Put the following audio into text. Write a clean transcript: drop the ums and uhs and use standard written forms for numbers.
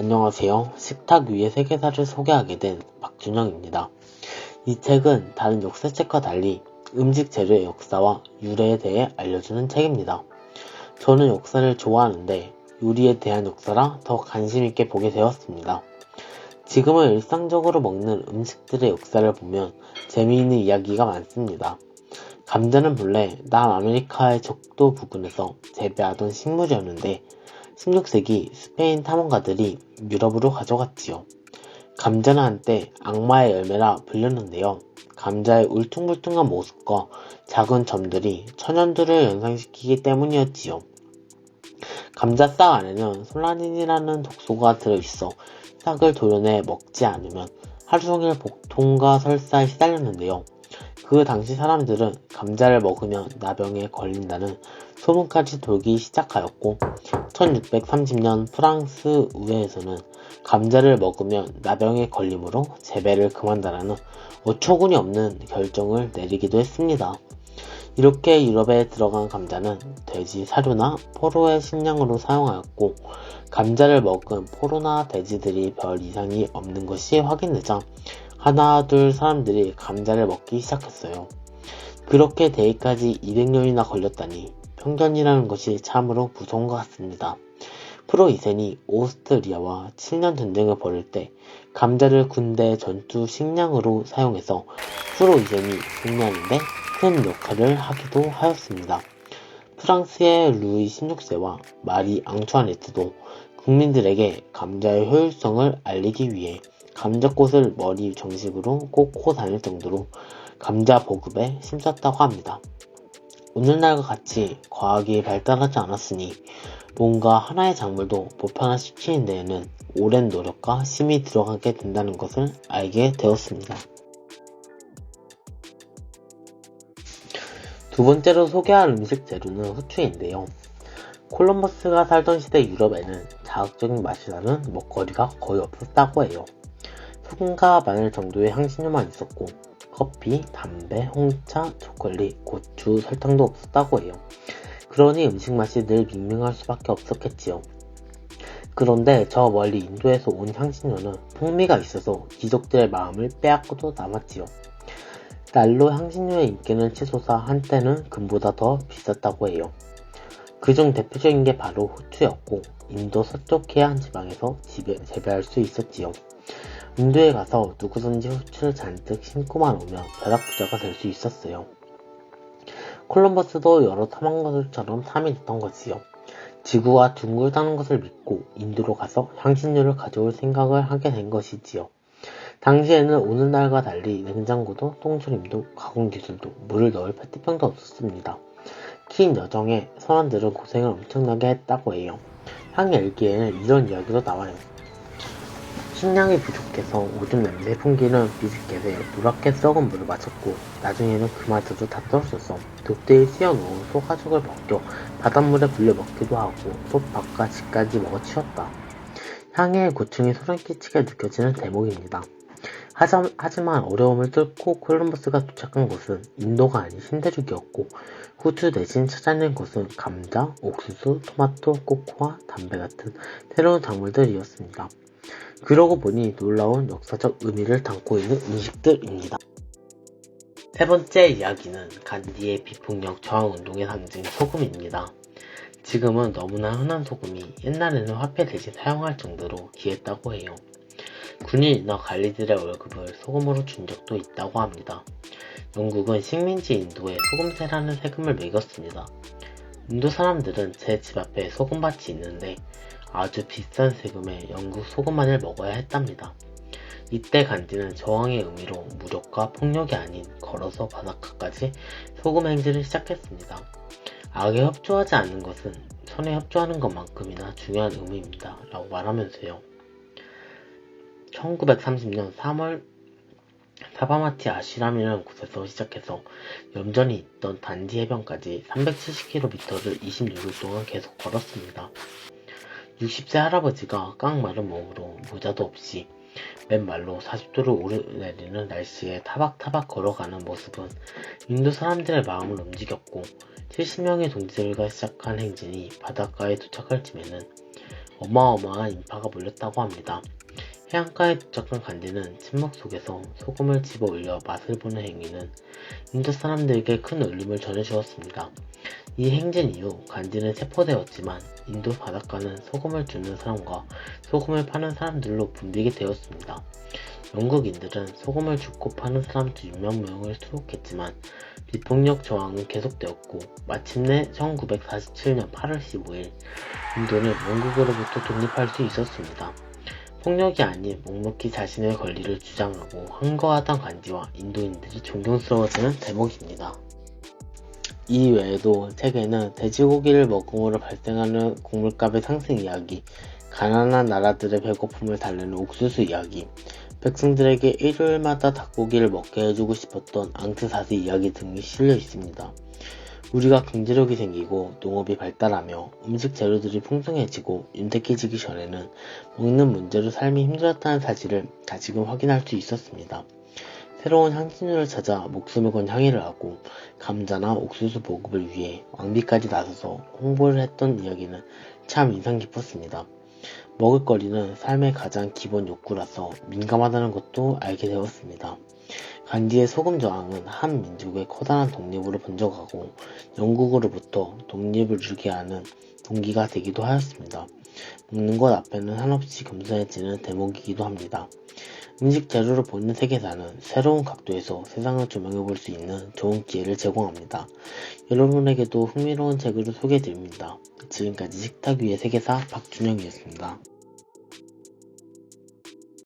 안녕하세요. 식탁 위의 세계사를 소개하게 된 박준영입니다. 이 책은 다른 역사책과 달리 음식 재료의 역사와 유래에 대해 알려주는 책입니다. 저는 역사를 좋아하는데 요리에 대한 역사라 더 관심 있게 보게 되었습니다. 지금은 일상적으로 먹는 음식들의 역사를 보면 재미있는 이야기가 많습니다. 감자는 본래 남아메리카의 적도 부근에서 재배하던 식물이었는데 16세기 스페인 탐험가들이 유럽으로 가져갔지요. 감자는 한때 악마의 열매라 불렸는데요. 감자의 울퉁불퉁한 모습과 작은 점들이 천연두를 연상시키기 때문이었지요. 감자 싹 안에는 솔라닌이라는 독소가 들어있어 싹을 도려내 먹지 않으면 하루 종일 복통과 설사에 시달렸는데요. 그 당시 사람들은 감자를 먹으면 나병에 걸린다는 소문까지 돌기 시작하였고 1630년 프랑스 의회에서는 감자를 먹으면 나병에 걸림으로 재배를 그만다라는 어처구니 없는 결정을 내리기도 했습니다. 이렇게 유럽에 들어간 감자는 돼지 사료나 포로의 식량으로 사용하였고 감자를 먹은 포로나 돼지들이 별 이상이 없는 것이 확인되자 하나 둘 사람들이 감자를 먹기 시작했어요. 그렇게 되기까지 200년이나 걸렸다니 편견이라는 것이 참으로 무서운 것 같습니다. 프로 이센이 오스트리아와 7년 전쟁을 벌일 때 감자를 군대 전투 식량으로 사용해서 프로 이센이 승리하는데 큰 역할을 하기도 하였습니다. 프랑스의 루이 16세와 마리 앙투아네트도 국민들에게 감자의 효율성을 알리기 위해 감자꽃을 머리 정식으로 꽂고 다닐 정도로 감자 보급에 힘썼다고 합니다. 오늘날과 같이 과학이 발달하지 않았으니 뭔가 하나의 작물도 보편화시키는 데에는 오랜 노력과 힘이 들어가게 된다는 것을 알게 되었습니다. 두 번째로 소개할 음식 재료는 후추인데요. 콜럼버스가 살던 시대 유럽에는 자극적인 맛이 나는 먹거리가 거의 없었다고 해요. 소금과 마늘 정도의 향신료만 있었고 커피, 담배, 홍차, 초콜릿, 고추, 설탕도 없었다고 해요. 그러니 음식 맛이 늘 밍밍할 수밖에 없었겠지요. 그런데 저 멀리 인도에서 온 향신료는 풍미가 있어서 귀족들의 마음을 빼앗고도 남았지요. 날로 향신료의 인기는 치솟아 한때는 금보다 더 비쌌다고 해요. 그중 대표적인 게 바로 후추였고 인도 서쪽 해안 지방에서 재배할 수 있었지요. 인도에 가서 누구든지 후추를 잔뜩 심고만 오면 벼락부자가 될 수 있었어요. 콜럼버스도 여러 탐험가들처럼 탐이 났던 거지요. 지구가 둥글다는 것을 믿고 인도로 가서 향신료를 가져올 생각을 하게 된 것이지요. 당시에는 오늘날과 달리 냉장고도 똥조림도 가공기술도 물을 넣을 페트병도 없었습니다. 긴 여정에 선원들은 고생을 엄청나게 했다고 해요. 향이 일기에는 이런 이야기도 나와요. 식량이 부족해서 오줌 냄새 풍기는 비스켓에 노랗게 썩은 물을 마셨고 나중에는 그마저도 다 떨어져서 돛대에 씌워놓은 소가죽을 벗겨 바닷물에 불려 먹기도 하고 또 밥과 집까지 먹어치웠다. 향의 고충이 소름끼치게 느껴지는 대목입니다. 하지만 어려움을 뚫고 콜럼버스가 도착한 곳은 인도가 아닌 신대륙이었고 후추 대신 찾아낸 곳은 감자, 옥수수, 토마토, 코코아, 담배 같은 새로운 작물들이었습니다. 그러고 보니 놀라운 역사적 의미를 담고 있는 음식들입니다. 세 번째 이야기는 간디의 비폭력 저항운동의 상징 소금입니다. 지금은 너무나 흔한 소금이 옛날에는 화폐 대신 사용할 정도로 귀했다고 해요. 군인이나 관리들의 월급을 소금으로 준 적도 있다고 합니다. 영국은 식민지 인도에 소금세라는 세금을 매겼습니다. 인도 사람들은 제 집 앞에 소금밭이 있는데 아주 비싼 세금에 영국 소금만을 먹어야 했답니다. 이때 간디는 저항의 의미로 무력과 폭력이 아닌 걸어서 바닷가까지 소금 행진을 시작했습니다. 악에 협조하지 않는 것은 선에 협조하는 것만큼이나 중요한 의미입니다. 라고 말하면서요. 1930년 3월 사바마티 아시람이라는 곳에서 시작해서 염전이 있던 단지 해변까지 370km를 26일 동안 계속 걸었습니다. 60세 할아버지가 깡마른 몸으로 모자도 없이 맨발로 40도를 오르내리는 날씨에 타박타박 걸어가는 모습은 인도 사람들의 마음을 움직였고 70명의 동지들과 시작한 행진이 바닷가에 도착할 즈에는 어마어마한 인파가 몰렸다고 합니다. 해안가에 도착한 간디는 침묵 속에서 소금을 집어 올려 맛을 보는 행위는 인도 사람들에게 큰 울림을 전해주었습니다. 이 행진 이후 간디는 체포되었지만 인도 바닷가는 소금을 주는 사람과 소금을 파는 사람들로 붐비게 되었습니다. 영국인들은 소금을 줍고 파는 사람 2명을 수록했지만 비폭력 저항은 계속되었고 마침내 1947년 8월 15일 인도는 영국으로부터 독립할 수 있었습니다. 폭력이 아닌 묵묵히 자신의 권리를 주장하고 항거하던 간디와 인도인들이 존경스러워지는 대목입니다. 이 외에도 책에는 돼지고기를 먹음으로 발생하는 곡물값의 상승 이야기, 가난한 나라들의 배고픔을 달래는 옥수수 이야기, 백성들에게 일요일마다 닭고기를 먹게 해주고 싶었던 앙트사스 이야기 등이 실려 있습니다. 우리가 경제력이 생기고 농업이 발달하며 음식 재료들이 풍성해지고 윤택해지기 전에는 먹는 문제로 삶이 힘들었다는 사실을 다시금 확인할 수 있었습니다. 새로운 향신료를 찾아 목숨을 건 향해를 하고 감자나 옥수수 보급을 위해 왕비까지 나서서 홍보를 했던 이야기는 참 인상 깊었습니다. 먹을거리는 삶의 가장 기본 욕구라서 민감하다는 것도 알게 되었습니다. 간디의 소금 저항은 한 민족의 커다란 독립으로 번져가고 영국으로부터 독립을 이루게 하는 동기가 되기도 하였습니다. 먹는 것 앞에는 한없이 겸손해지는 대목이기도 합니다. 음식 재료를 보는 세계사는 새로운 각도에서 세상을 조명해 볼 수 있는 좋은 기회를 제공합니다. 여러분에게도 흥미로운 책을 소개해드립니다. 지금까지 식탁 위의 세계사 박준영이었습니다.